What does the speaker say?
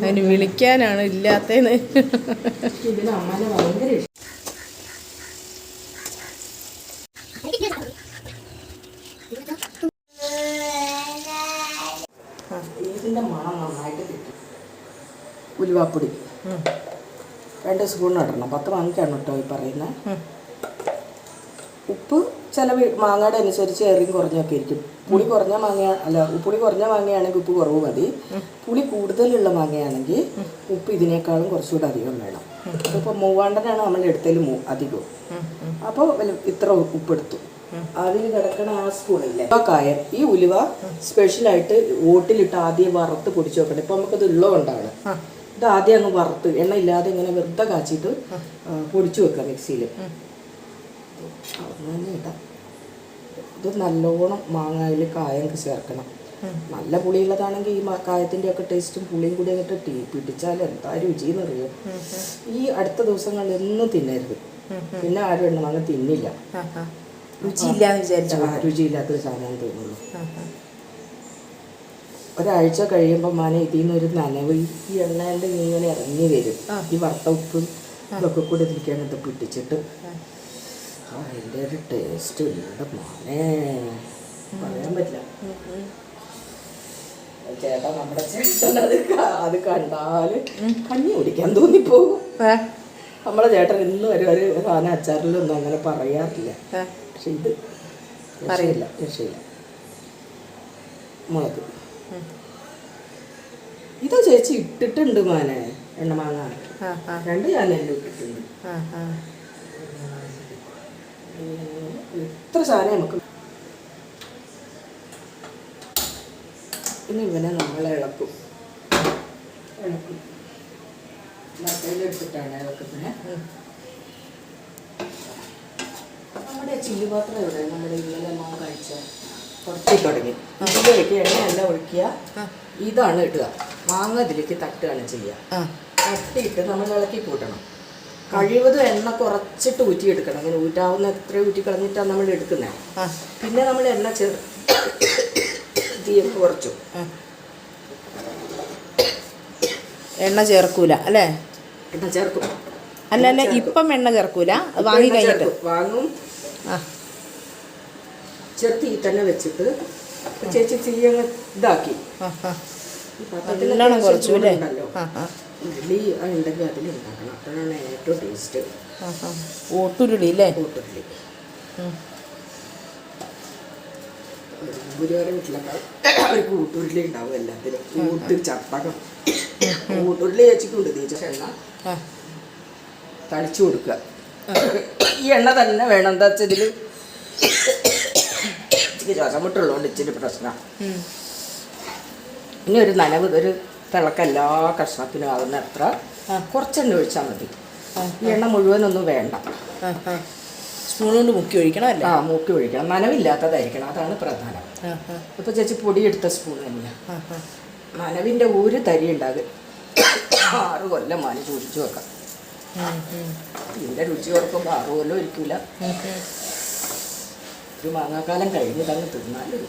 അതിന് വിളിക്കാനാണ് ഇല്ലാത്തതെന്ന്. ഇതിന് അമ്മനെ ഭയങ്കര ഇഷ്ടം. ഇതിൻ്റെ മണം നന്നായിട്ട് കിട്ടും. ഉലുവാപ്പൊടി 2 സ്പൂൺ ഇടണം. 10 വാങ്ങിക്കാണ് കേട്ടോ ഈ പറയുന്നത്. ഉപ്പ് ചില മാങ്ങയുടെ അനുസരിച്ച് ഏറിയും കുറഞ്ഞൊക്കെ ഇരിക്കും. പുളി കുറഞ്ഞ മാങ്ങ അല്ല, പുളി കുറഞ്ഞ മാങ്ങയാണെങ്കിൽ ഉപ്പ് കുറവ് മതി. പുളി കൂടുതലുള്ള മാങ്ങയാണെങ്കിൽ ഉപ്പ് ഇതിനേക്കാളും കുറച്ചുകൂടെ അധികം വേണം. ഇപ്പോൾ മൂവാണ്ടനാണ് നമ്മൾ എടുത്തതിൽ അധികവും. അപ്പോൾ ഇത്ര ഉപ്പെടുത്തു. അതിൽ കിടക്കണ ആ സ്പൂണില്ലേ കായം. ഈ ഉലുവ സ്പെഷ്യലായിട്ട് ഓട്ടിലിട്ട് ആദ്യം വറുത്ത് പൊടിച്ച് വെക്കണം. ഇപ്പം നമുക്കത് ഉള്ളതുകൊണ്ടാണ്. ഇത് ആദ്യം അങ്ങ് വറുത്ത് എണ്ണ ഇല്ലാതെ ഇങ്ങനെ വെറുതെ കാച്ചിട്ട് പൊടിച്ചു വെക്കാം മിക്സിയിൽ. അങ്ങനെ ഇടാം. ഇത് നല്ലോണം മാങ്ങയിൽ കായം ചേർക്കണം. നല്ല പുളിയുള്ളതാണെങ്കിൽ ഈ കായത്തിൻ്റെ ഒക്കെ ടേസ്റ്റും പുളിയും കൂടി അങ്ങോട്ട് പിടിച്ചാൽ എന്താ രുചിയെന്ന് അറിയാം. ഈ അടുത്ത ദിവസങ്ങളിൽ ഒന്നും തിന്നരുത്. പിന്നെ ആരും എണ്ണ മാങ്ങ തിന്നില്ല. രുചിയില്ലാന്ന് വിചാരിച്ചു. രുചിയില്ലാത്തൊരു സാധനം തോന്നുള്ളൂ. ഒരാഴ്ച കഴിയുമ്പോൾ മാന ഇതിൽ നിന്നൊരു നനവ് ഈ എണ്ണേൻ്റെ ഇങ്ങനെ ഇറങ്ങി വരും. ഈ വറുത്ത ഉപ്പും ഇതൊക്കെ കൂടെ ഇതിലേക്കാണ് ഇത് പിടിച്ചിട്ട് അതിൻ്റെ ഒരു ടേസ്റ്റ് ഉണ്ട് മോനെ, പറയാൻ പറ്റില്ല. ചേട്ടാ നമ്മുടെ ചേട്ടൻ അത് കണ്ടാൽ കഞ്ഞി കുടിക്കാൻ തോന്നിപ്പോകും. നമ്മളെ ചേട്ടൻ ഇന്ന് ഒരു സാധനം അച്ചാറിലൊന്നും അങ്ങനെ പറയാറില്ല. പക്ഷെ ഇത് പറയില്ല, രക്ഷയില്ല. മുളക് ഇതാ ചേച്ചി ഇട്ടിട്ടുണ്ട് മാനെ. എണ്ണ മാങ്ങ 2 ഞാൻ എല്ലാം ഇട്ടിട്ടുണ്ട്. ഇത്ര സാധനം നമുക്ക്. ഇനി ഇവനെ നമ്മൾ ഇളക്കും. എടുത്തിട്ടാണ് ഇളക്കുന്നത്. നമ്മുടെ ചില്ലി പാത്രം എവിടെ? നമ്മുടെ ഇന്നലെ മാങ്ങ കഴിച്ച കുറച്ച് തുടങ്ങി. ഇതിലേക്ക് എണ്ണയെല്ലാം ഒഴിക്കുക. ഇതാണ് ഇടുക. മാങ്ങ ഇതിലേക്ക് തട്ടുകയാണ് ചെയ്യുക. തട്ടിയിട്ട് നമ്മൾ ഇളക്കി കൂട്ടണം. കഴിവതും എണ്ണ കുറച്ചിട്ട് ഊറ്റിയെടുക്കണം. അങ്ങനെ ഊറ്റാവുന്ന എത്ര ഊറ്റി കളഞ്ഞിട്ടാണ് നമ്മൾ എടുക്കുന്നത്. പിന്നെ നമ്മൾ എണ്ണ തീയൊക്കെ കുറച്ചു. എണ്ണ ചേർക്കൂല അല്ലേ? എണ്ണ ചേർക്കും. അല്ല ഇപ്പം എണ്ണ ചേർക്കൂല, വാങ്ങി കഴിഞ്ഞിട്ട് വാങ്ങും. ചെറുത്തി തന്നെ വെച്ചിട്ട് ചേച്ചി തീയങ്ങ് ഇതാക്കി കുറച്ചു അല്ലേ? ഉരുളി ഉണ്ടെങ്കിൽ അതിലുണ്ടാക്കണം. അപ്പോഴാണ് ഏറ്റവും ടേസ്റ്റ്. ഓട്ടുരുളി അല്ലേ? ഓട്ടുരുളി. ഗുരുവായൂർ വീട്ടിലൊക്കെ അവർക്ക് ഊട്ടുരുളി ഉണ്ടാവും എല്ലാത്തിനും. ഊട്ട് ചട്ടകം ഊട്ടുരുളി ചേച്ചിക്കുണ്ട്. തേച്ച എണ്ണ തളിച്ചു കൊടുക്കുക. ഈ എണ്ണ തന്നെ വേണം. എന്താ വെച്ചാൽ ഇതിൽ ഇച്ചിരി ശ്വാസം മുട്ടുള്ളതുകൊണ്ട് ഇച്ചിരി പ്രശ്നം. ഇനി ഒരു നനവ്, ഒരു തിളക്കം എല്ലാ കഷ്ണത്തിനും ആകുന്ന അത്ര കുറച്ചെണ്ണ ഒഴിച്ചാൽ മതി. ഈ എണ്ണ മുഴുവനൊന്നും വേണ്ട. സ്പൂൺ കൊണ്ട് മുക്കി ഒഴിക്കണം അല്ലേ? മുക്കി ഒഴിക്കണം. നനവില്ലാത്തതായിരിക്കണം, അതാണ് പ്രധാനം. ഇപ്പോൾ ചേച്ചി പൊടിയെടുത്ത സ്പൂൺ തന്നെയാണ്. നനവിൻ്റെ ഒരു തരി ഉണ്ടാകും. 6 കൊല്ലം മാനി ചൂടിച്ചു വെക്കാം. ഇതിൻ്റെ രുചി ഓർക്കുമ്പോൾ 6 കൊല്ലം ഇരിക്കില്ല. ഒരു മാങ്ങാക്കാലം കഴിഞ്ഞ് തന്നെ തിന്നാലും